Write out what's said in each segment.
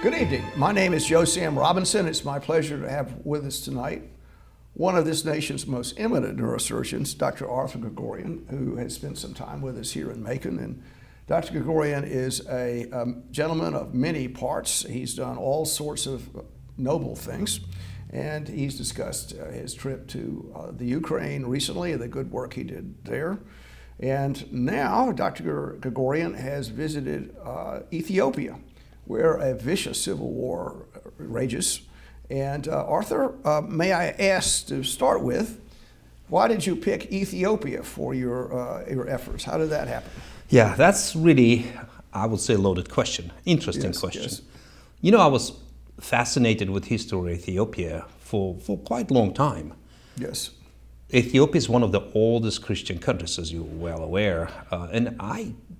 Good evening. My name is Joe Sam Robinson. It's my pleasure to have with us tonight one of this nation's most eminent neurosurgeons, Dr. Arthur Grigorian, who has spent some time with us here in Macon. And Dr. Grigorian is a gentleman of many parts. He's done all sorts of noble things, and he's discussed his trip to the Ukraine recently and the good work he did there. And now Dr. Grigorian has visited Ethiopia, where a vicious civil war rages. And Arthur, may I ask to start with, why did you pick Ethiopia for your efforts? How did that happen? Yeah, that's really, I would say, a loaded question. Interesting question. Yes. You know, I was fascinated with history of Ethiopia for quite a long time. Yes. Ethiopia is one of the oldest Christian countries, as you're well aware. And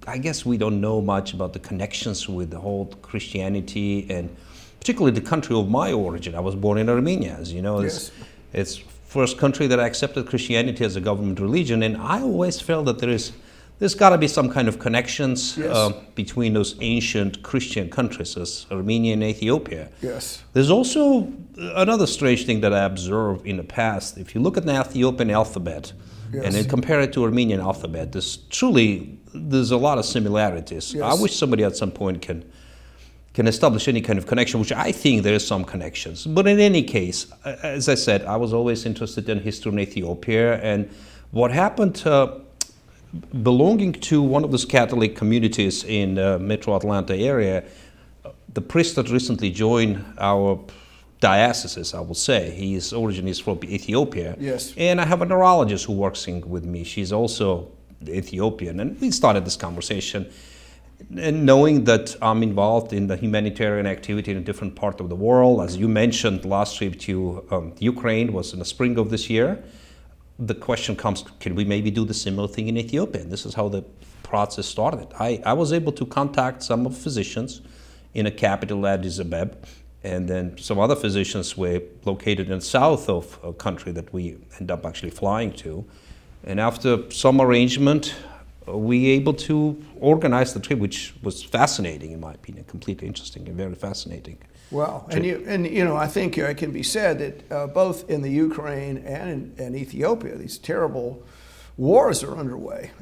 I guess we don't know much about the connections with the whole Christianity and particularly the country of my origin. I was born in Armenia, as you know. It's first country that accepted Christianity as a government religion. And I always felt that there's got to be some kind of connections between those ancient Christian countries as Armenia and Ethiopia. Yes. There's also another strange thing that I observed in the past. If you look at the Ethiopian alphabet and then compare it to Armenian alphabet, there's a lot of similarities. Yes. I wish somebody at some point can establish any kind of connection, which I think there is some connections. But in any case, as I said, I was always interested in history in Ethiopia, and what happened belonging to one of those Catholic communities in the Metro Atlanta area, the priest that recently joined our diocese, I would say, his origin is from Ethiopia. Yes. And I have a neurologist who works with me. She's also Ethiopian. And we started this conversation. And knowing that I'm involved in the humanitarian activity in a different part of the world, as you mentioned, last trip to Ukraine was in the spring of this year. The question comes, can we maybe do the similar thing in Ethiopia? And this is how the process started. I was able to contact some of physicians in a capital, Addis Ababa, and then some other physicians were located in the south of a country that we end up actually flying to. And after some arrangement, we were able to organize the trip, which was fascinating in my opinion, completely interesting and very fascinating. Wow, and you know, I think it can be said that both in the Ukraine and in Ethiopia, these terrible wars are underway.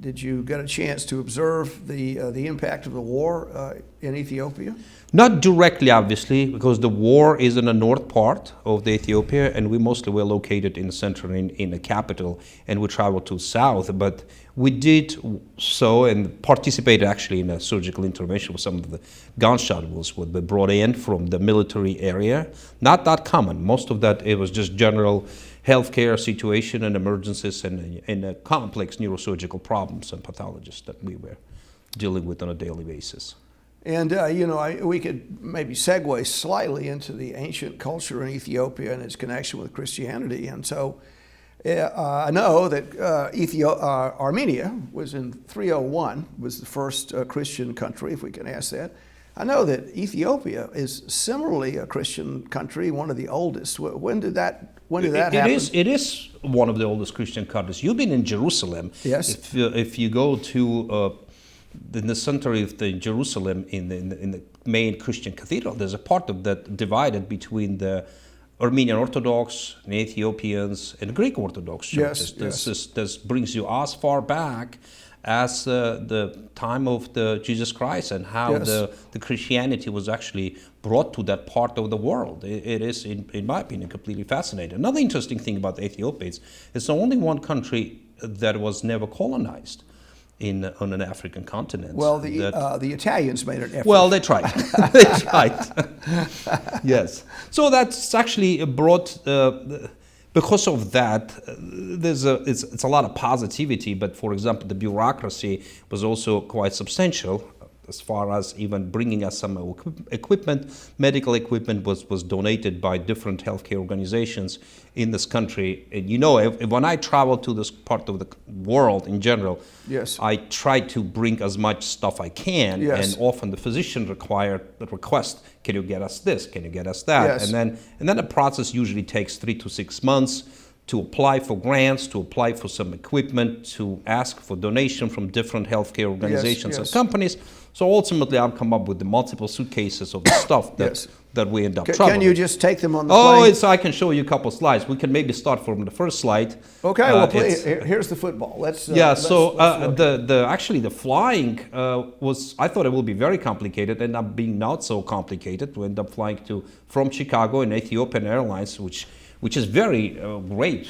Did you get a chance to observe the impact of the war in Ethiopia? Not directly, obviously, because the war is in the north part of the Ethiopia, and we mostly were located in the center, in the capital, and we traveled to south. But we did so and participated actually in a surgical intervention with some of the gunshot wounds that were brought in from the military area. Not that common. Most of that, it was just general healthcare situation and emergencies and complex neurosurgical problems and pathologies that we were dealing with on a daily basis. And, you know, we could maybe segue slightly into the ancient culture in Ethiopia and its connection with Christianity. And so I know that Armenia was in 301, was the first Christian country, if we can ask that. I know that Ethiopia is similarly a Christian country, one of the oldest. When did that happen? It is one of the oldest Christian countries. You've been in Jerusalem. Yes. If you go to in the center of Jerusalem, in the main Christian cathedral, there's a part of that divided between the Armenian Orthodox and Ethiopians and Greek Orthodox churches. Yes. This brings you as far back as the time of Jesus Christ and how the Christianity was actually brought to that part of the world. It is, in my opinion, completely fascinating. Another interesting thing about Ethiopia is it's the only one country that was never colonized on an African continent. Well, the Italians made an effort. Well, they tried. They tried. Yes. So that's actually brought. Because of that, it's a lot of positivity. But for example, the bureaucracy was also quite substantial. As far as even bringing us some equipment, medical equipment was donated by different healthcare organizations in this country. And you know, when I travel to this part of the world in general, I try to bring as much stuff I can, and often the physician request, can you get us this, can you get us that? And then the process usually takes 3 to 6 months to apply for grants, to apply for some equipment, to ask for donation from different healthcare organizations and companies. So ultimately, I've come up with the multiple suitcases of the stuff that, Yes. that we end up Can traveling. you just take them on the Oh, plane? I can show you a couple slides. We can maybe start from the first slide. Okay, well, please, It's- here's the football. Let's yeah, so let's look. the flying was, I thought it would be very complicated, ended up being not so complicated. We ended up flying from Chicago in Ethiopian Airlines, which is very great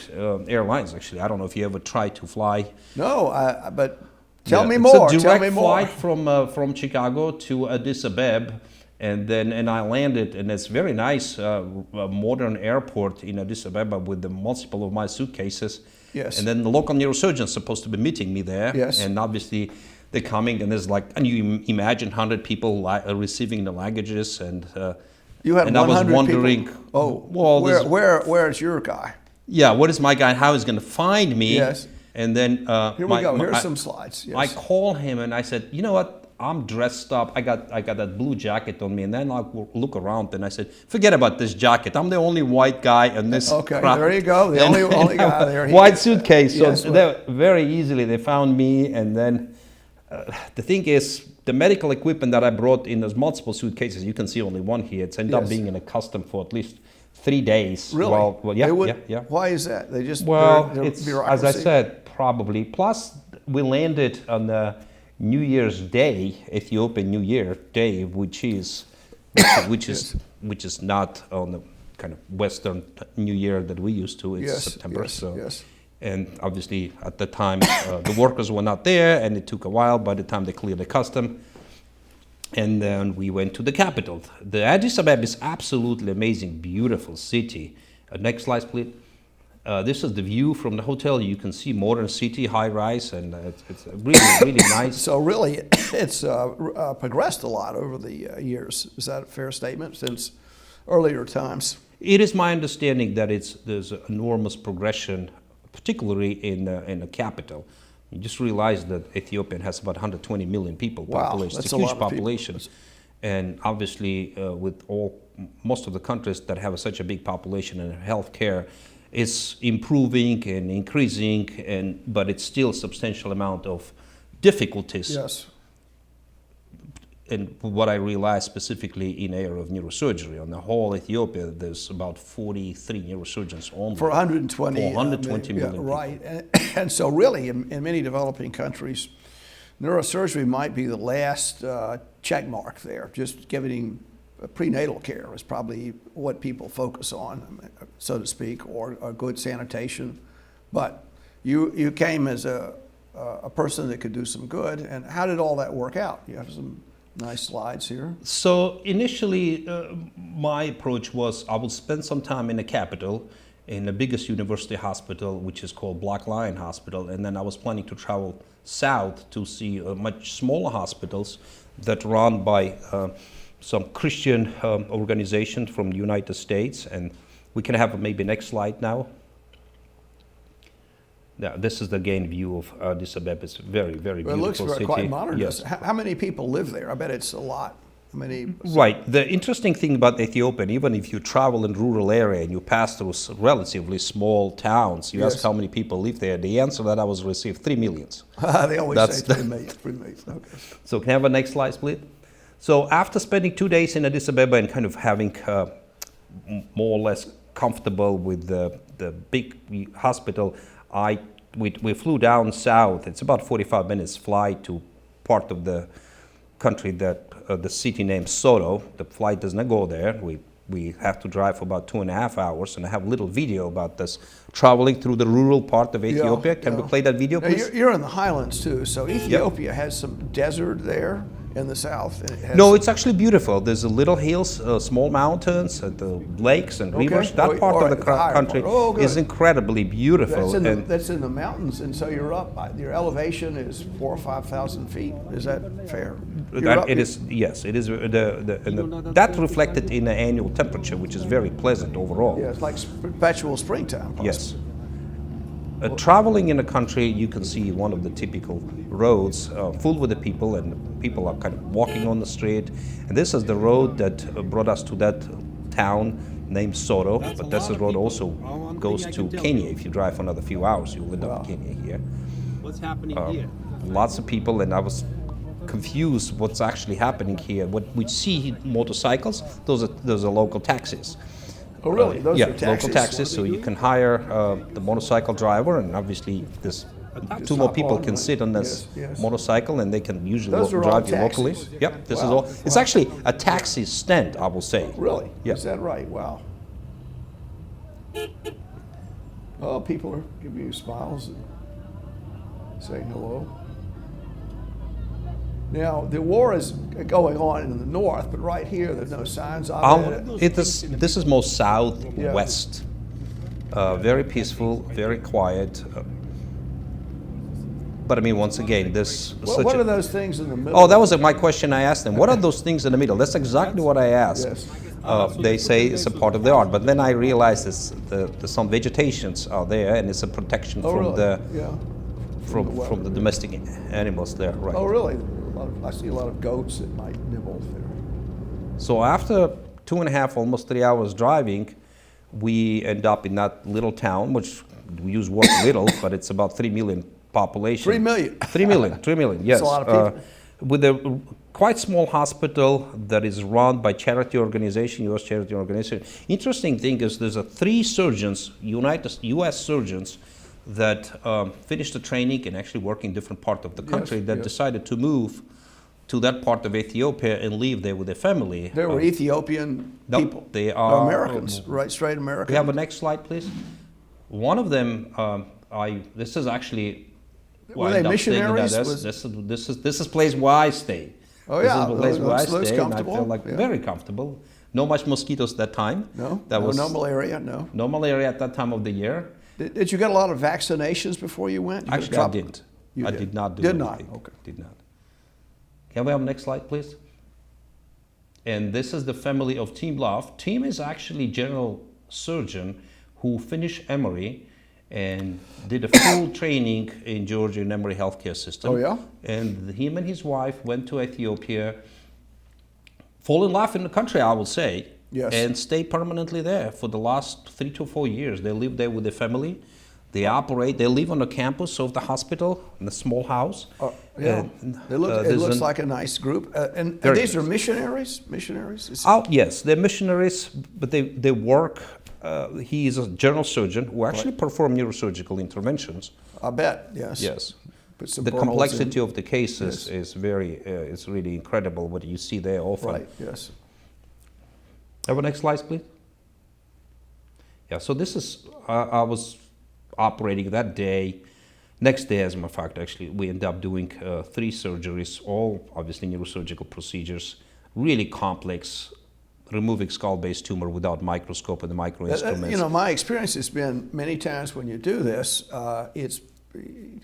airlines actually. I don't know if you ever tried to fly. No, but tell Yeah, me it's more. a direct Tell me more. flight from Chicago to Addis Ababa, and I landed, and it's very nice modern airport in Addis Ababa with the multiple of my suitcases. Yes. And then the local neurosurgeon is supposed to be meeting me there. Yes. And obviously they're coming, and there's like, and you imagine 100 people receiving the luggages, and You had and I was 100 wondering, people? Oh, well, where's your guy? yeah, what is my guy? How he's going to find me? Yes. And then Here we go. Here's some slides. Yes. I call him and I said, you know what? I'm dressed up. I got that blue jacket on me, and then I look around and I said, forget about this jacket. I'm the only white guy in this Okay, crowd. there you go. The And- only guy there. White suitcase. So Yes, very easily they found me, and then the thing is, the medical equipment that I brought in those multiple suitcases, you can see only one here. It's ended up Yes. being in a custom for at least 3 days. Really? Well, yeah, They would- yeah. Why is that? They just Well, their it's, as I bureaucracy? said, probably. Plus, we landed on the New Year's Day, Ethiopian New Year Day, which is not on the kind of Western New Year that we used to. It's Yes, September. yes, So, yes. and obviously at the time the workers were not there, and it took a while. By the time they cleared the custom, and then we went to the capital. The Addis Ababa is absolutely amazing, beautiful city. Next slide, please. This is the view from the hotel. You can see modern city, high rise, and it's really, really nice. So really, it's progressed a lot over the years. Is that a fair statement? Since earlier times. It is my understanding that there's enormous progression, particularly in the capital. You just realize that Ethiopia has about 120 million people Wow, population. that's It's a a huge lot of people. population. And obviously, with most of the countries that have such a big population and healthcare, it's improving and increasing, but it's still a substantial amount of difficulties. Yes. And what I realized specifically in area of neurosurgery, on the whole Ethiopia, there's about 43 neurosurgeons only. For 120, For 120 million people. right. And so really, in many developing countries, neurosurgery might be the last check mark there. Just giving prenatal care is probably what people focus on, so to speak, or good sanitation. But you came as a person that could do some good. And how did all that work out? You have some nice slides here. So initially, my approach was I would spend some time in the capital, in the biggest university hospital, which is called Black Lion Hospital, and then I was planning to travel south to see much smaller hospitals that run by some Christian organization from the United States. And we can have maybe next slide now. Yeah, this is the again view of Addis Ababa. It's a very, very Well, it beautiful looks city. quite modern. Yes. How many people live there? I bet it's a lot. How many? Right. The interesting thing about Ethiopia, even if you travel in rural area and you pass through relatively small towns, you Yes. ask how many people live there, the answer that I was received, 3 million. They always That's say 3 million. 3 million. Okay. So can I have a next slide, please? So after spending 2 days in Addis Ababa and kind of having more or less comfortable with the big hospital, we flew down south. It's about 45 minutes flight to part of the country that the city named Soto. The flight does not go there. We have to drive for about 2.5 hours, and I have a little video about this traveling through the rural part of Ethiopia. Can we play that video, Now, please? you're in the highlands too, so Ethiopia has some desert there in the south. It has No, it's actually beautiful. There's a little hills, small mountains, the lakes and rivers. That Oh, part all of the right, the higher country part. Oh, good. is incredibly beautiful. that's in the mountains, and so you're up. Your elevation is 4,000 or 5,000 feet. Is that fair? It is, yes, it is. That reflected in the annual temperature, which is very pleasant overall. Yeah, it's like perpetual springtime. Possibly. Yes. Traveling in the country, you can see one of the typical roads full with the people, and people are kind of walking on the street. And this is the road that brought us to that town named Soto. But this road also goes to Kenya. If you drive for another few hours, you'll end up in Kenya here. What's happening here? Lots of people, and I was confuse what's actually happening here. What we see motorcycles, those are local taxis. Oh, really? Those Yeah, are taxis? local taxis. So you can hire the motorcycle driver, and obviously this two more hop people on, can right? sit on this Yes. motorcycle, and they can usually Those are all drive you locally. taxis? Yep, this is Wow. all. It's actually a taxi stand, I will say. Really? Yeah. Is that right? Wow. Oh, people are giving you smiles and saying hello. Now, the war is going on in the north, but right here, there's no signs of it. This is more southwest. Very peaceful, very quiet. But I mean, once again, this. What are those things in the middle? Oh, that was my question I asked them. What are those things in the middle? That's exactly what I asked. Yes. They say it's a part of the art, but then I realized some vegetations are there, and it's a protection from really? the Yeah. from the domestic animals there, right? Oh, really? I see a lot of goats that might nibble there. So after 2.5, almost 3 hours driving, we end up in that little town, which we use word little, but it's about 3 million population. 3 million. 3 million, 3 million, yes. That's a lot of people. With a quite small hospital that is run by charity organization, U.S. charity organization. Interesting thing is there's 3 surgeons, U.S. surgeons, that finished the training and actually work in different parts of the country that decided to move to that part of Ethiopia and live there with their family. They were Ethiopian people. They are Americans, right? Straight Americans. We have a next slide, please. One of them, this is actually. Were they missionaries? This is place where I stay. Oh yeah, this is the place where I looks stay, comfortable. and I feel like very comfortable. No much mosquitoes that time. No, was no malaria. No. No malaria at that time of the year. Did you get a lot of vaccinations before you went? Actually, I didn't. I did not do Did anything. not. Okay. Did not. Can we have the next slide, please? And this is the family of Tim Love. Tim is actually general surgeon who finished Emory and did a full training in Georgia in Emory healthcare system. Oh yeah. And him and his wife went to Ethiopia, fall in love in the country, I will say. Yes. And stay permanently there for the last 3 to 4 years. They live there with their family. They live on the campus of the hospital in a small house. Yeah, it looks like a nice group. And these are missionaries? Yes, they're missionaries, but they work. He is a general surgeon who actually perform neurosurgical interventions. I bet, yes. Yes. The complexity of the cases is it's really incredible what you see there often. Right, yes. Have a next slide, please. Yeah, so this is, I was operating that day. Next day, as a matter of fact, actually, we ended up doing 3 surgeries, all obviously neurosurgical procedures, really complex, removing skull-based tumor without microscope and the micro instruments. You know, my experience has been many times when you do this, it's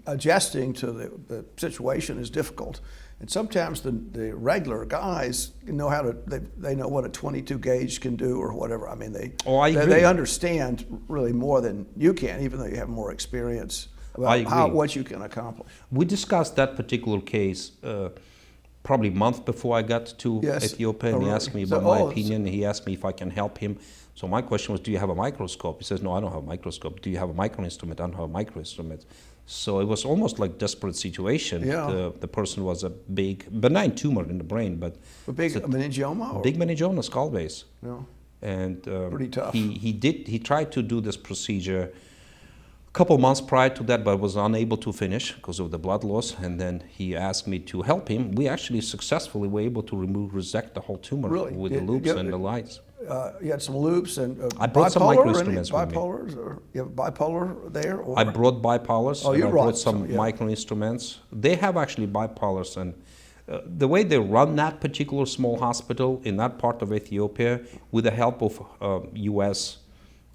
adjusting to the situation is difficult. And sometimes the regular guys know how to, they know what a 22 gauge can do or whatever. I mean, they understand really more than you can, even though you have more experience about what you can accomplish. We discussed that particular case probably a month before I got to Ethiopia, and he asked me about my opinion. He asked me if I can help him. So my question was, do you have a microscope? He says, no, I don't have a microscope. Do you have a micro instrument? I don't have a micro instrument. So it was almost like desperate situation. Yeah. The person was a big, benign tumor in the brain, but a big meningioma? Big meningioma, skull base. Yeah. And pretty tough. He tried to do this procedure a couple months prior to that, but was unable to finish because of the blood loss. And then he asked me to help him. We actually successfly were able to resect the whole tumor with the loops and the lights. You had some loops and I brought some micro instruments with me. Bipolars, or you have bipolar there? Or? I brought bipolars. Oh, you brought some micro instruments. They have actually bipolars, and the way they run that particular small hospital in that part of Ethiopia, with the help of U.S.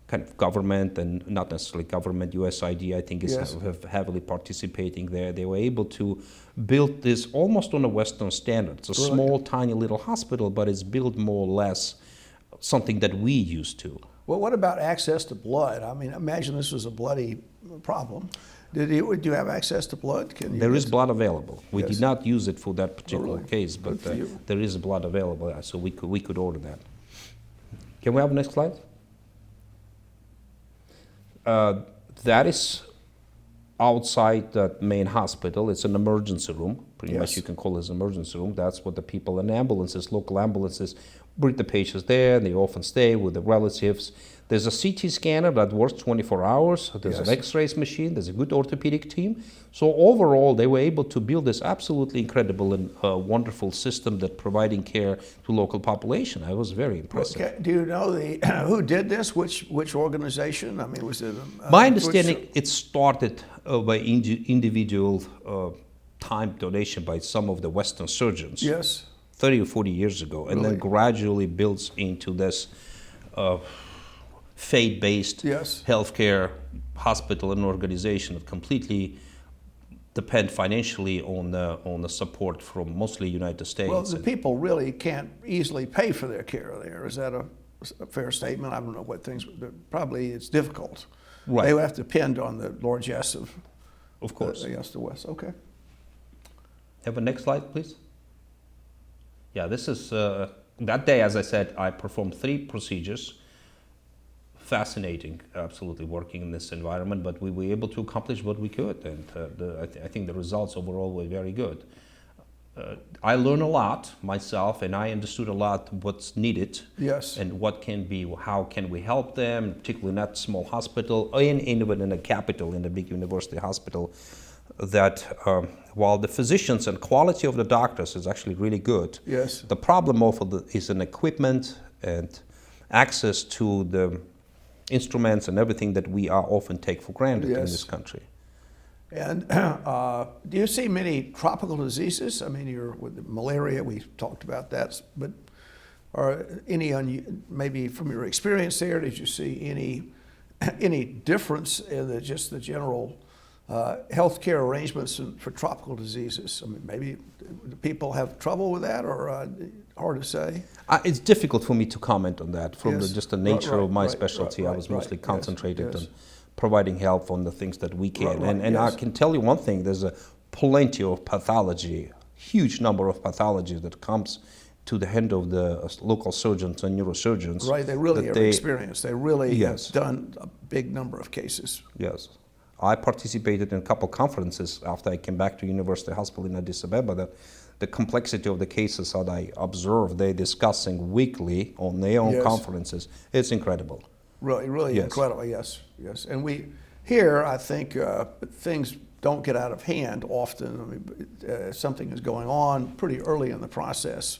kind of government and not necessarily government, USAID, I think is heavily participating there. They were able to build this almost on a Western standard. It's a small, tiny little hospital, but it's built more or less something that we used to. Well, what about access to blood? I mean, imagine this was a bloody problem. Do you have access to blood? There is blood available. We did not use it for that particular case, but there is blood available, so we could order that. Can we have the next slide? That is outside the main hospital. It's an emergency room, Pretty Yes. much you can call this emergency room. That's what the people in ambulances, local ambulances, bring the patients there, and they often stay with the relatives. There's a CT scanner that works 24 hours. There's an Yes. X-rays machine. There's a good orthopedic team. So overall, they were able to build this absolutely incredible and wonderful system that providing care to local population. I was very impressed. Okay. Do you know who did this? Which organization? I mean, was it? My understanding, it started by individual time donation by some of the Western surgeons. Yes. 30 or 40 years ago, and then Really? gradually builds into this faith-based Yes. healthcare hospital and organization that completely depend financially on the support from mostly United States. Well, the people really can't easily pay for their care there. Is that a fair statement? I don't know what things. Probably it's difficult. Right. They would have to depend on the largesse Of course. yes, the West. Okay. Have a next slide, please. Yeah, this is that day. As I said, I performed 3 procedures. Fascinating, absolutely working in this environment, but we were able to accomplish what we could, and I think the results overall were very good. I learned a lot myself, and I understood a lot what's needed, Yes. and how can we help them, particularly in that small hospital, and even in a capital, in a big university hospital. That while the physicians and quality of the doctors is actually really good, Yes. the problem is in equipment and access to the instruments and everything that we are often take for granted in Yes. this country. And do you see many tropical diseases? I mean, you're with the malaria. We talked about that, but are any maybe from your experience there? Did you see any difference in just the general healthcare arrangements for tropical diseases? I mean, maybe do people have trouble with that, or hard to say? It's difficult for me to comment on that from Yes. just the nature of my Right, specialty. right, I was right, mostly yes, concentrated yes. on providing help on the things that we can. Right, And I yes. can tell you one thing, there's a plenty of pathology, huge number of pathology that comes to the hand of the local surgeons and neurosurgeons. Right, they really that have experience. They really Yes. have done a big number of cases. Yes. I participated in a couple conferences after I came back to University Hospital in Addis Ababa. That the complexity of the cases that I observed, they discussing weekly on their own Yes. conferences, it's incredible. Really, really Yes. incredible. Yes, yes. And we here, I think things don't get out of hand often. I mean, something is going on pretty early in the process.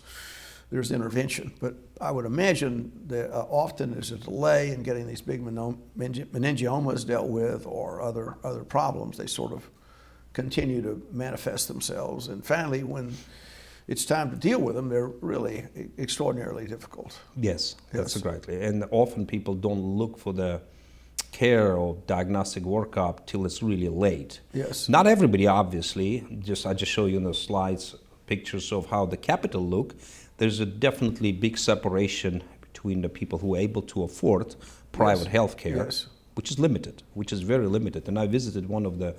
There's intervention, but I would imagine that often there's a delay in getting these big meningiomas dealt with or other problems. They sort of continue to manifest themselves, and finally, when it's time to deal with them, they're really extraordinarily difficult. Yes, that's Yes. exactly. And often people don't look for the care or diagnostic workup till it's really late. Yes. Not everybody, obviously. I just show you in the slides pictures of how the capital look. There's a definitely big separation between the people who are able to afford private health care, Yes. which is limited, which is very limited. And I visited one of the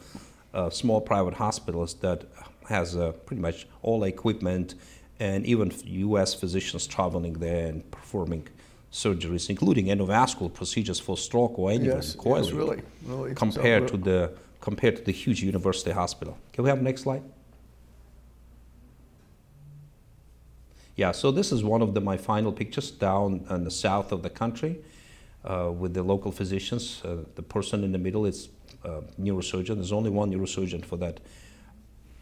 small private hospitals that has pretty much all equipment, and even U.S. physicians traveling there and performing surgeries, including endovascular procedures for stroke or anything, Yes, coiling, yes, really. compared So, to the huge university hospital. Can we have next slide? Yeah, so this is one of my final pictures down in the south of the country with the local physicians. The person in the middle is a neurosurgeon. There's only one neurosurgeon for that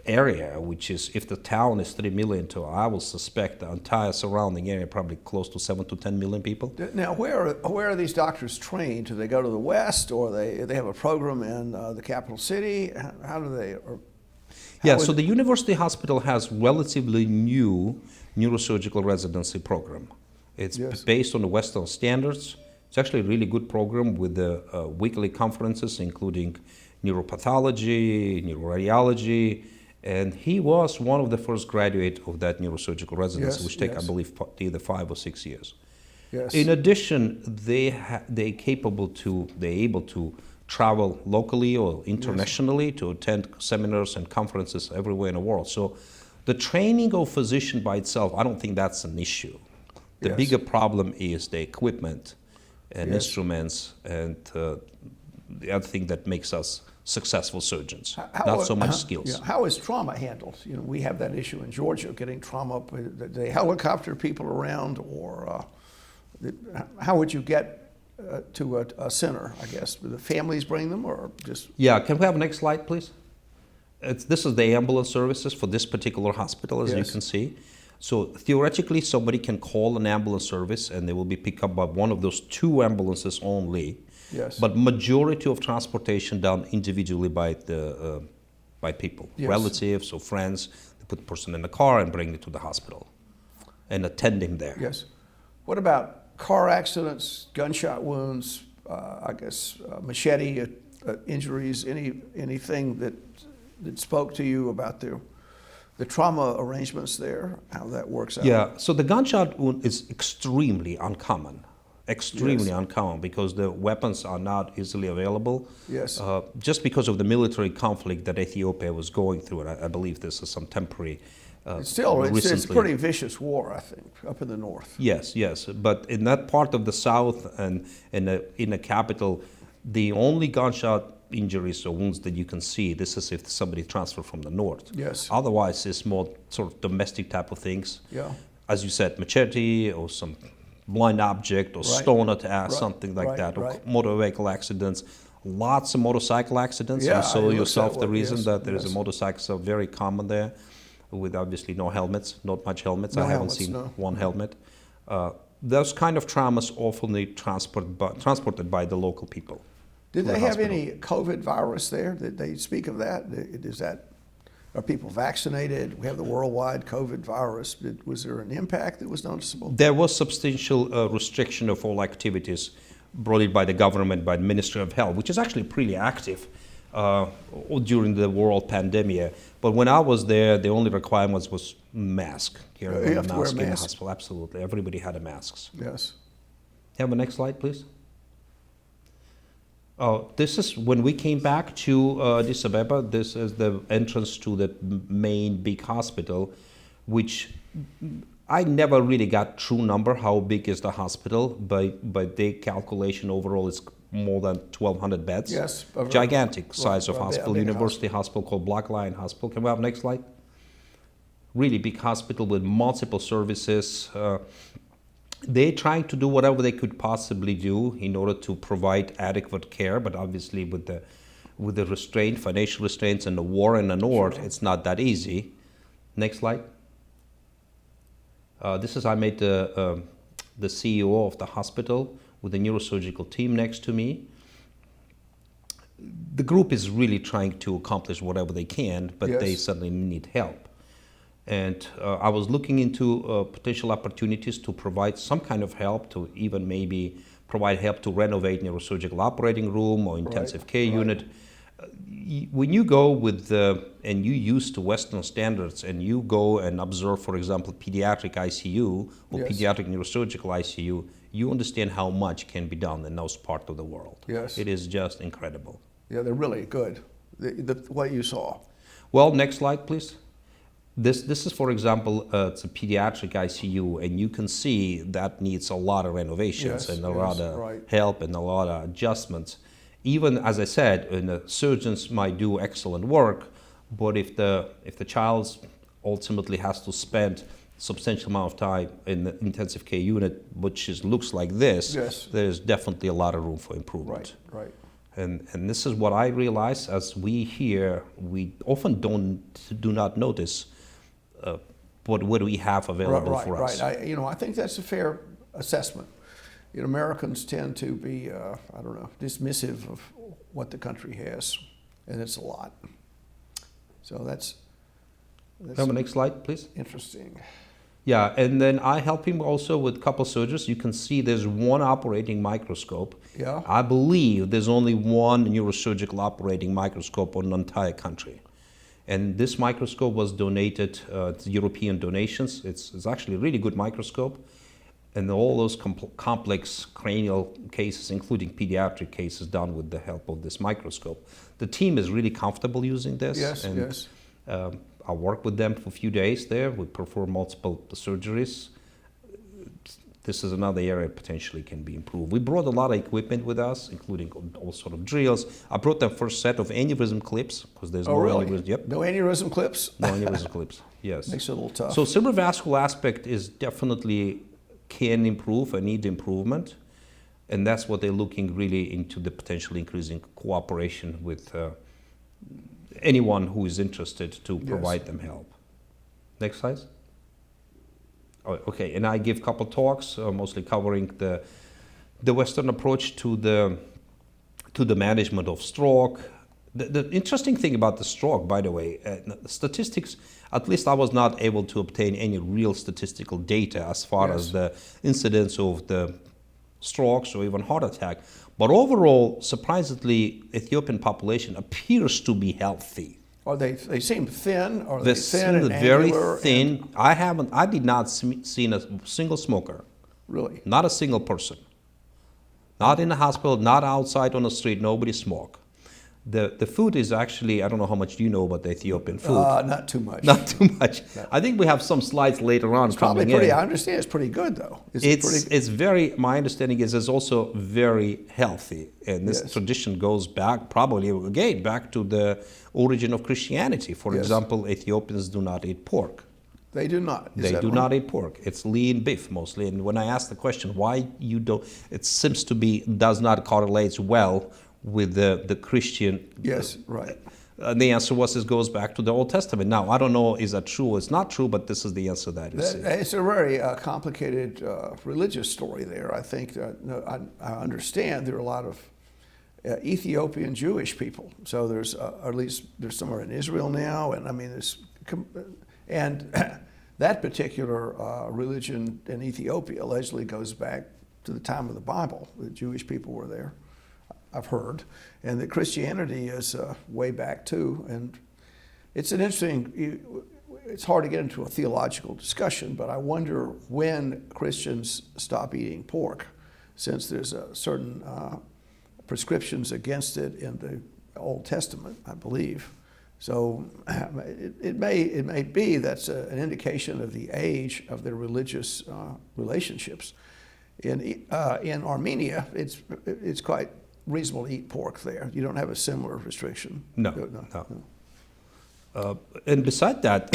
area, which is, if the town is 3 million, to I will suspect the entire surrounding area probably close to 7 to 10 million people. Now, where are these doctors trained? Do they go to the West, or they have a program in the capital city? How do they? Yeah, so the university hospital has relatively new neurosurgical residency program. It's Yes. based on the Western standards. It's actually a really good program with the weekly conferences, including neuropathology, neuroradiology, and he was one of the first graduate of that neurosurgical residency, Yes, which take, yes. I believe, either 5 or 6 years. Yes. In addition, they're able to travel locally or internationally to attend seminars and conferences everywhere in the world. So the training of physician by itself, I don't think that's an issue. The Yes. bigger problem is the equipment and Yes. instruments, and the other thing that makes us successful surgeons, How- not so much skills. Yeah, how is trauma handled? You know, we have that issue in Georgia, getting trauma. They helicopter people around, or how would you get to a center? I guess do the families bring them, or just Yeah, can we have next slide, please? This is the ambulance services for this particular hospital, as you Yes. can see. So theoretically, somebody can call an ambulance service, and they will be picked up by one of those 2 ambulances only. yes, But majority of transportation done individually by people, Yes. relatives or friends. They put the person in the car and bring it to the hospital, and attending there. yes. What about car accidents, gunshot wounds? I guess machete injuries. Anything that spoke to you about the trauma arrangements there? How that works out? Yeah. So the gunshot wound is extremely uncommon. Extremely Yes. uncommon because the weapons are not easily available. Yes. Just because of the military conflict that Ethiopia was going through, and I believe this is some temporary. It's a pretty vicious war, I think, up in the north. Yes, yes. But in that part of the south and in the capital, the only gunshot injuries or wounds that you can see, this is if somebody transferred from the north. Yes. Otherwise, it's more sort of domestic type of things. Yeah. As you said, machete or some blind object or Right. stone attack, Right. something like Right. that, or Right. motor vehicle accidents. Lots of motorcycle accidents. Yeah, You saw I noticed yourself that the one, reason yes, that there is yes. a motorcycles are very common there, with obviously no helmets, not much helmets. No I haven't helmets, seen no. one helmet. Those kind of traumas often transported by the local people. Did to the they have hospital. any COVID virus there? Did they speak of that? Are people vaccinated? We have the worldwide COVID virus. Was there an impact that was noticeable? There was substantial restriction of all activities brought in by the government, by the Ministry of Health, which is actually pretty active during the world pandemic. But when I was there, the only requirement was mask. You have to wear a in the mask. hospital. Absolutely, everybody had a masks. Yes. Have the next slide, please. This is when we came back to Addis Ababa. This is the entrance to the main big hospital, which I never really got true number how big is the hospital. By their calculation, overall, it's more than 1,200 beds. Yes. Gigantic size of a hospital. big University hospital called Black Lion Hospital. Can we have next slide? Really big hospital with multiple services. They're trying to do whatever they could possibly do in order to provide adequate care, but obviously with the restraint, financial restraints, and the war in the north, Sure. it's not that easy. Next slide. This is I made the CEO of the hospital with the neurosurgical team next to me. The group is really trying to accomplish whatever they can, but Yes. they certainly need help. And I was looking into potential opportunities to provide some kind of help, to even maybe provide help to renovate neurosurgical operating room or intensive care right. unit. When you go with and you use to Western standards and you go and observe, for example, pediatric ICU or Yes. pediatric neurosurgical ICU, you understand how much can be done in those parts of the world. Yes. It is just incredible. Yeah, they're really good. What you saw. Well, next slide, please. This is, for example, it's a pediatric ICU, and you can see that needs a lot of renovations Yes, and a yes, lot of right. help and a lot of adjustments. Even as I said, surgeons might do excellent work, but if the child ultimately has to spend substantial amount of time in the intensive care unit, which looks like this, Yes. there's definitely a lot of room for improvement. Right, right. And this is what I realize as we here, we often do not notice what we have available Right, for us. right. I think that's a fair assessment. Americans tend to be, dismissive of what the country has, and it's a lot. So that's Have the next slide, please. interesting. Yeah, and then I help him also with a couple surgeries. You can see there's one operating microscope. Yeah. I believe there's only one neurosurgical operating microscope on the entire country. And this microscope was donated to European donations. It's actually a really good microscope. And all those complex cranial cases, including pediatric cases, done with the help of this microscope. The team is really comfortable using this. Yes, and, yes. I worked with them for a few days there. We performed multiple surgeries. this is another area potentially can be improved. We brought a lot of equipment with us, including all sort of drills. I brought the first set of aneurysm clips because there's no really? aneurysm. Yep. No aneurysm clips? No aneurysm clips. Yes. Makes it a little tough. So cerebrovascular aspect is definitely can improve and need improvement, and that's what they're looking really into, the potentially increasing cooperation with anyone who is interested to provide them help. Next slide. Oh, okay, and I give a couple talks, mostly covering the Western approach to the management of stroke. The interesting thing about the stroke, by the way, statistics, at least I was not able to obtain any real statistical data as far as the incidence of the strokes or even heart attack. But overall, surprisingly, Ethiopian population appears to be healthy. Or they seem thin, or They thin seem and very angular thin. I did not seen a single smoker. Really? Not a single person. Not in the hospital, not outside on the street, nobody smoke. The food is actually, I don't know how much you know about the Ethiopian food. Not too much. Not too much. No. I think we have some slides later on It's probably coming pretty, in. I understand it's pretty good though. It's very, my understanding is it's also very healthy. And this tradition goes back, probably again, back to the origin of Christianity. For example, Ethiopians do not eat pork. They do not. They do not eat pork. It's lean beef mostly. And when I ask the question why you don't, it seems to be does not correlate well with the Christian. Yes, right. The answer was it goes back to the Old Testament. Now I don't know is that true or it's not true, but this is the answer that is. It's a very complicated religious story there. I think I understand there are a lot of Ethiopian Jewish people. So there's at least there's somewhere in Israel now, and I mean and that particular religion in Ethiopia allegedly goes back to the time of the Bible. The Jewish people were there, I've heard, and that Christianity is way back too. And it's an interesting, it's hard to get into a theological discussion, but I wonder when Christians stop eating pork, since there's a certain prescriptions against it in the Old Testament, I believe. So it may be that's an indication of the age of their religious relationships. In Armenia, it's quite reasonable to eat pork there. You don't have a similar restriction. No. And beside that,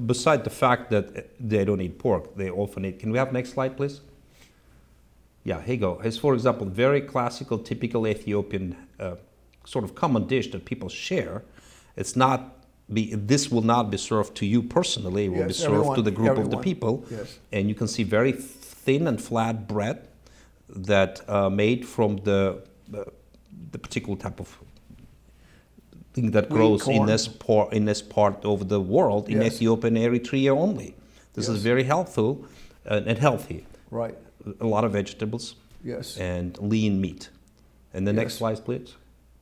beside the fact that they don't eat pork, they often eat. Can we have next slide, please? Yeah, here you go. It's, for example, very classical, typical Ethiopian sort of common dish that people share. It's not. This will not be served to you personally. It will be served to the group of the people. Yes. And you can see very thin and flat bread that made from the particular type of thing that grows in this part of the world, in Ethiopia and Eritrea only. This is very helpful and healthy. Right. A lot of vegetables. Yes. And lean meat. And the next slide, please.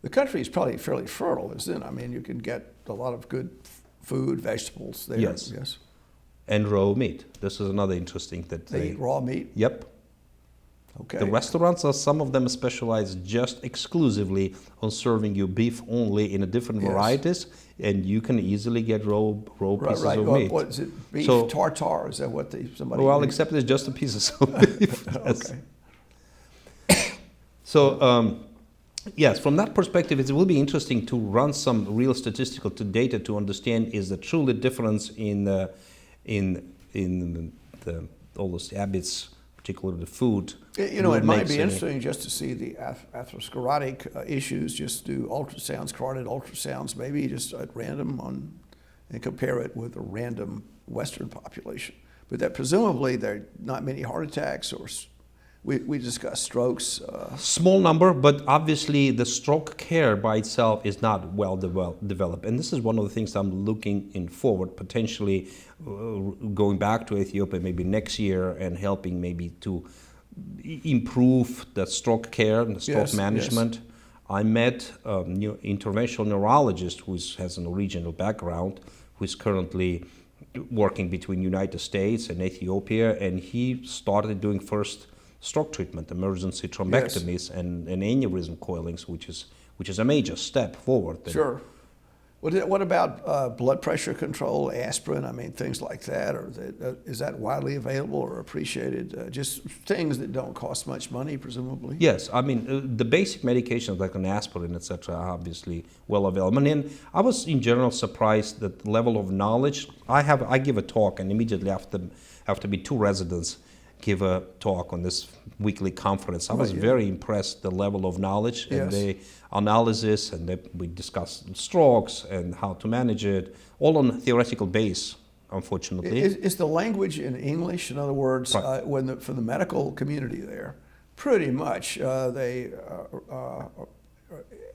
The country is probably fairly fertile, isn't it? I mean, you can get a lot of good food, vegetables there. Yes. And raw meat. This is another interesting that they eat raw meat? Yep. Okay. The restaurants are, some of them specialize just exclusively on serving you beef only in a different varieties, and you can easily get raw pieces of meat. What is it? Beef tartare? Is that what somebody? Well, except it's just a piece of beef. Okay. So. Yes, from that perspective, it will be interesting to run some real statistical data to understand is the truly difference in all those habits, particularly the food. You know, it might be interesting just to see the atherosclerotic issues. Just do ultrasounds, carotid ultrasounds, maybe just at random and compare it with a random Western population. But that presumably there are not many heart attacks or. We discussed strokes. Small number, but obviously the stroke care by itself is not well developed. And this is one of the things I'm looking in forward, potentially going back to Ethiopia maybe next year and helping maybe to improve the stroke care and the stroke management. Yes. I met a interventional neurologist who has an regional background, who is currently working between United States and Ethiopia, and he started doing first stroke treatment, emergency thrombectomies, and aneurysm coilings, which is a major step forward. Sure. What about blood pressure control, aspirin? I mean, things like that, or is that widely available or appreciated? Just things that don't cost much money, presumably. Yes, I mean the basic medications like an aspirin, etc., are obviously well available. And I was in general surprised that the level of knowledge. I give a talk, and immediately after me, 2 residents give a talk on this weekly conference. I was very impressed the level of knowledge and the analysis, and we discussed strokes and how to manage it, all on a theoretical base. Unfortunately, is the language in English? In other words, right. For the medical community there, pretty much they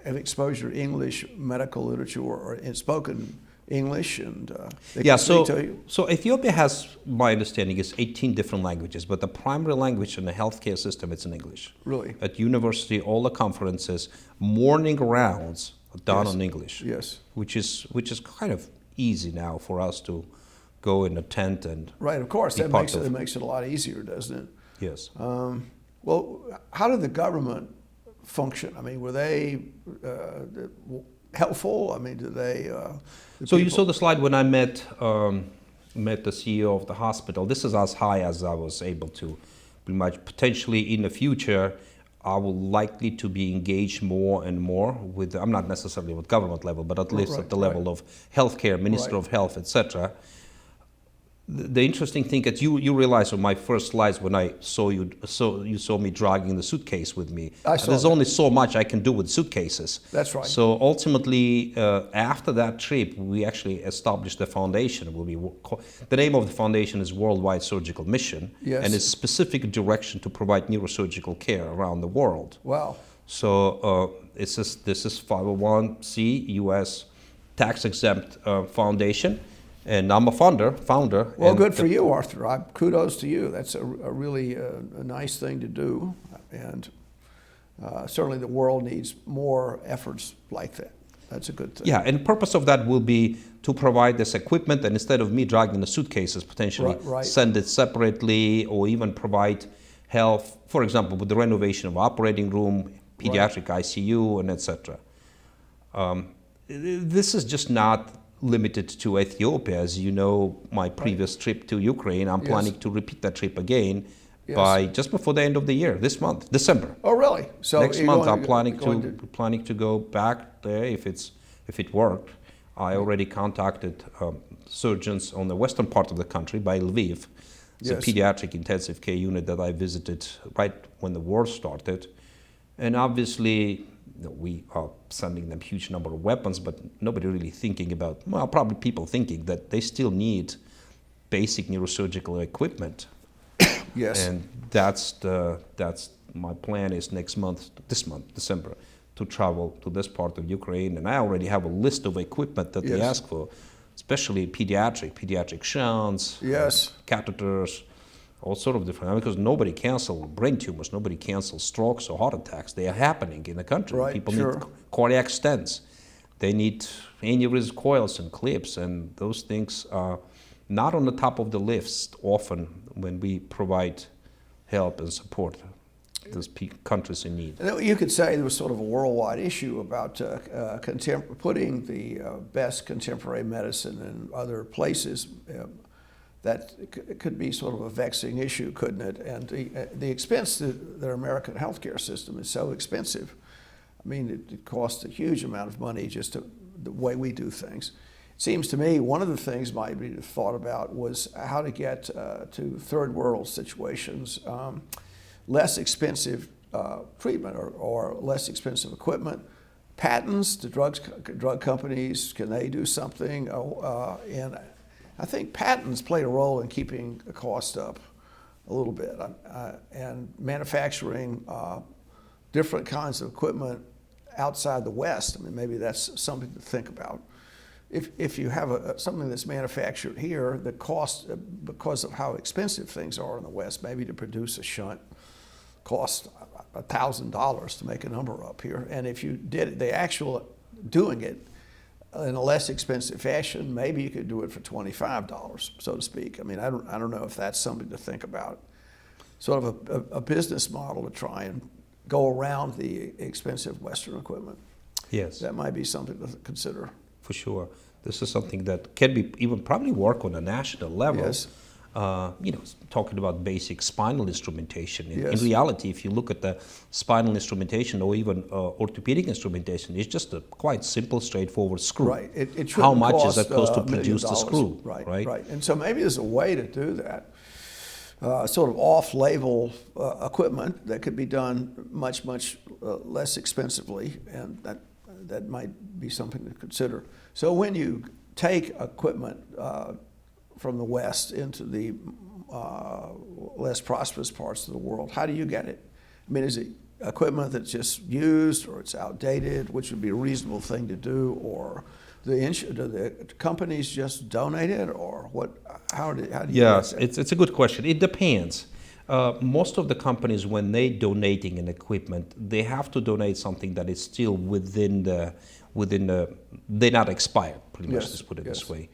have exposure to English medical literature or in spoken English, and they can speak to you. So Ethiopia has, my understanding, is 18 different languages, but the primary language in the healthcare system is in English. Really? At university, all the conferences, morning rounds are done on English. Yes. Which is kind of easy now for us to go and attend and right. Of course, that makes it a lot easier, doesn't it? Yes. Well, how did the government function? I mean, were they helpful? I mean, did they? So you saw the slide when I met the CEO of the hospital. This is as high as I was able to. Pretty much, potentially in the future, I will likely to be engaged more and more with. I'm not necessarily with government level, but at least at the level of healthcare, Minister of Health, etc. The interesting thing that you realize on my first slides when I saw you saw me dragging the suitcase with me. There's only so much I can do with suitcases. That's right. So ultimately, after that trip, we actually established a foundation. The name of the foundation is Worldwide Surgical Mission, and it's specific direction to provide neurosurgical care around the world. Wow. So this is 501c U.S. tax exempt foundation. And I'm a founder. Well, good for you, Arthur. Kudos to you. That's a really a nice thing to do, and certainly the world needs more efforts like that. That's a good thing. Yeah, and the purpose of that will be to provide this equipment, and instead of me dragging the suitcases, potentially send it separately, or even provide help, for example, with the renovation of operating room, pediatric ICU, and etc. This is just not limited to Ethiopia. As you know, my previous trip to Ukraine, I'm planning to repeat that trip again by just before the end of the year, this month, December. Oh, really? So next month I'm planning to go back there if it worked. I already contacted surgeons on the western part of the country by Lviv. It's a pediatric intensive care unit that I visited right when the war started, and obviously we are sending them huge number of weapons, but nobody really thinking about, well, probably people thinking that they still need basic neurosurgical equipment. Yes. And that's my plan is this month, December, to travel to this part of Ukraine. And I already have a list of equipment that they ask for, especially pediatric shunts, catheters, all sort of different, because nobody cancels brain tumors, nobody cancels strokes or heart attacks. They are happening in the country. People need cardiac stents. They need aneurysm coils and clips, and those things are not on the top of the list often when we provide help and support those countries in need. You could say there was sort of a worldwide issue about putting the best contemporary medicine in other places. That could be sort of a vexing issue, couldn't it? And the expense to their American healthcare system is so expensive. I mean, it costs a huge amount of money just the way we do things. It seems to me one of the things might be thought about was how to get to third world situations, less expensive treatment or less expensive equipment. Patents, the drug companies, can they do something? And I think patents play a role in keeping the cost up a little bit, and manufacturing different kinds of equipment outside the West. I mean, maybe that's something to think about. If you have something that's manufactured here, the cost, because of how expensive things are in the West, maybe to produce a shunt costs $1,000 to make a number up here. And if you did the actual doing it in a less expensive fashion, maybe you could do it for $25, so to speak. I mean, I don't know if that's something to think about. Sort of a business model to try and go around the expensive Western equipment. Yes. That might be something to consider. for sure. This is something that can be even probably work on a national level. Yes. Talking about basic spinal instrumentation. In Yes. reality, if you look at the spinal instrumentation or even orthopedic instrumentation, it's just a quite simple, straightforward screw. Right. It How shouldn't much is that cost to $1 million. produce the screw? Right. Right. Right. And so maybe there's a way to do that. Sort of off-label equipment that could be done much less expensively, and that might be something to consider. So when you take equipment from the West into the less prosperous parts of the world, how do you get it? I mean, is it equipment that's just used, or it's outdated, which would be a reasonable thing to do, or do the companies just donate it, or what? How do you? Yes, it's a good question. It depends. Most of the companies, when they donating an equipment, they have to donate something that is still within the they're not expired. Pretty much, Yes, let's put it yes. this way.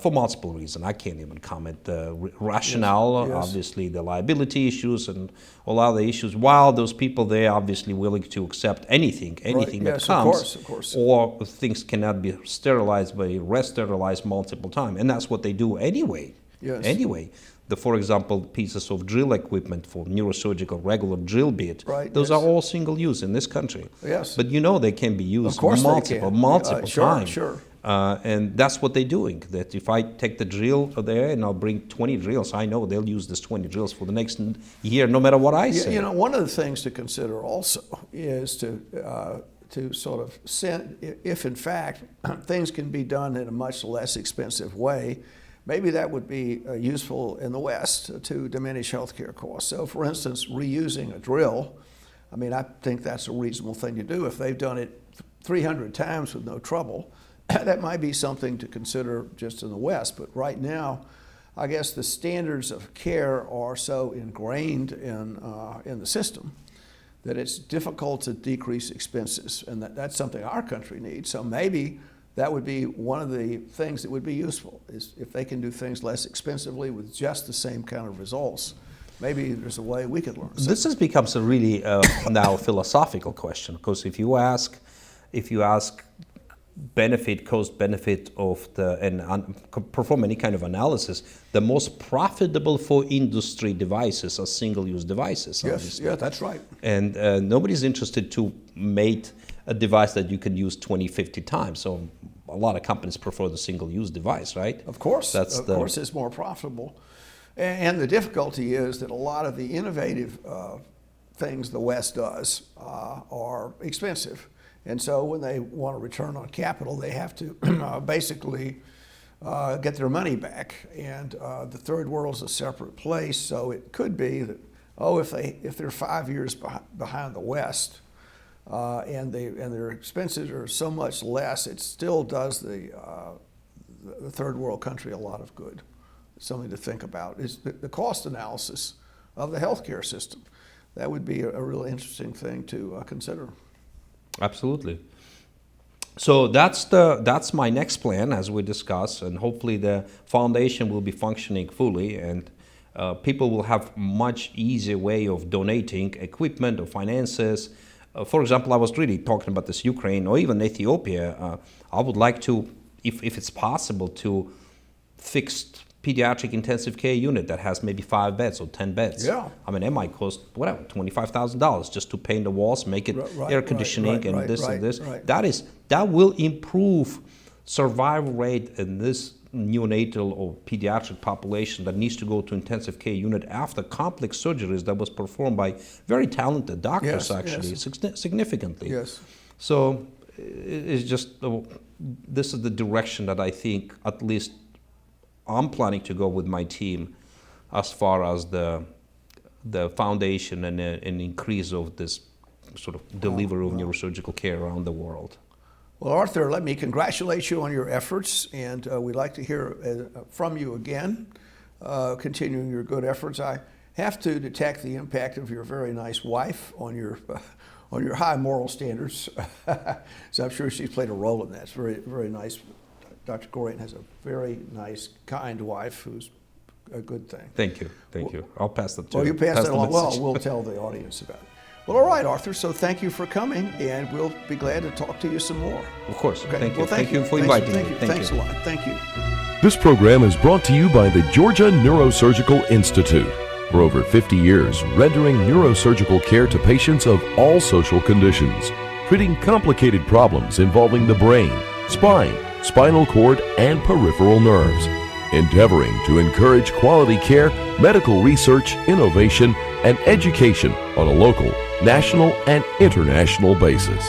For multiple reasons, I can't even comment. The rationale, Yes. obviously, the liability issues and all other issues. While those people, they're obviously willing to accept anything that Yes, comes, of course. or things cannot be sterilized, but re-sterilized multiple times, and that's what they do anyway. Yes. Anyway, for example, pieces of drill equipment for neurosurgical regular drill bit, Right, those yes. are all single use in this country. Yes. But they can be used Of course multiple they can. multiple Sure, times. sure. And that's what they're doing. That if I take the drill there and I'll bring 20 drills, I know they'll use this 20 drills for the next year, no matter what I say. One of the things to consider also is to sort of send, if in fact things can be done in a much less expensive way, maybe that would be useful in the West to diminish healthcare costs. So, for instance, reusing a drill, I mean, I think that's a reasonable thing to do. If they've done it 300 times with no trouble, that might be something to consider just in the West. But right now, I guess the standards of care are so ingrained in the system that it's difficult to decrease expenses, and that's something our country needs. So maybe that would be one of the things that would be useful, is if they can do things less expensively with just the same kind of results. Maybe there's a way we could learn. This has becomes a really now philosophical question, because if you ask cost benefit of perform any kind of analysis, the most profitable for industry devices are single-use devices. Yes, obviously. yeah, that's right. And nobody's interested to make a device that you can use 20, 50 times. So a lot of companies prefer the single-use device, right? Of course, course it's more profitable. And the difficulty is that a lot of the innovative things the West does are expensive. And so when they want a return on capital, they have to basically get their money back. And the third world's a separate place, so it could be that, if they're 5 years behind the West, and their expenses are so much less, it still does the third world country a lot of good. Something to think about is the cost analysis of the healthcare system. That would be a really interesting thing to consider. Absolutely. So that's my next plan, as we discussed, and hopefully the foundation will be functioning fully, and people will have much easier way of donating equipment or finances. For example, I was really talking about this Ukraine or even Ethiopia. I would like to, if it's possible, to fixed pediatric intensive care unit that has maybe 5 beds or 10 beds. Yeah. I mean, it might cost whatever, $25,000 just to paint the walls, make it air conditioning and this. Right. That will improve survival rate in this neonatal or pediatric population that needs to go to intensive care unit after complex surgeries that was performed by very talented doctors, significantly. Yes. So it's just, this is the direction that I think at least I'm planning to go with my team, as far as the foundation and an increase of this sort of delivery of neurosurgical care around the world. Well, Arthur, let me congratulate you on your efforts, and we'd like to hear from you again, continuing your good efforts. I have to detect the impact of your very nice wife on your high moral standards. So I'm sure she's played a role in that. It's very, very nice. Dr. Grigorian has a very nice, kind wife who's a good thing. Thank you. I'll pass that to Well, you pass that along. message. Well, we'll tell the audience about it. Well, all right, Arthur. So thank you for coming, and we'll be glad to talk to you some more. Of course. Okay. Thank you. Well, Thank you for inviting me. Thanks a lot. Thank you. This program is brought to you by the Georgia Neurosurgical Institute. For over 50 years, rendering neurosurgical care to patients of all social conditions, treating complicated problems involving the brain, spine, spinal cord, and peripheral nerves, endeavoring to encourage quality care, medical research, innovation, and education on a local, national, and international basis.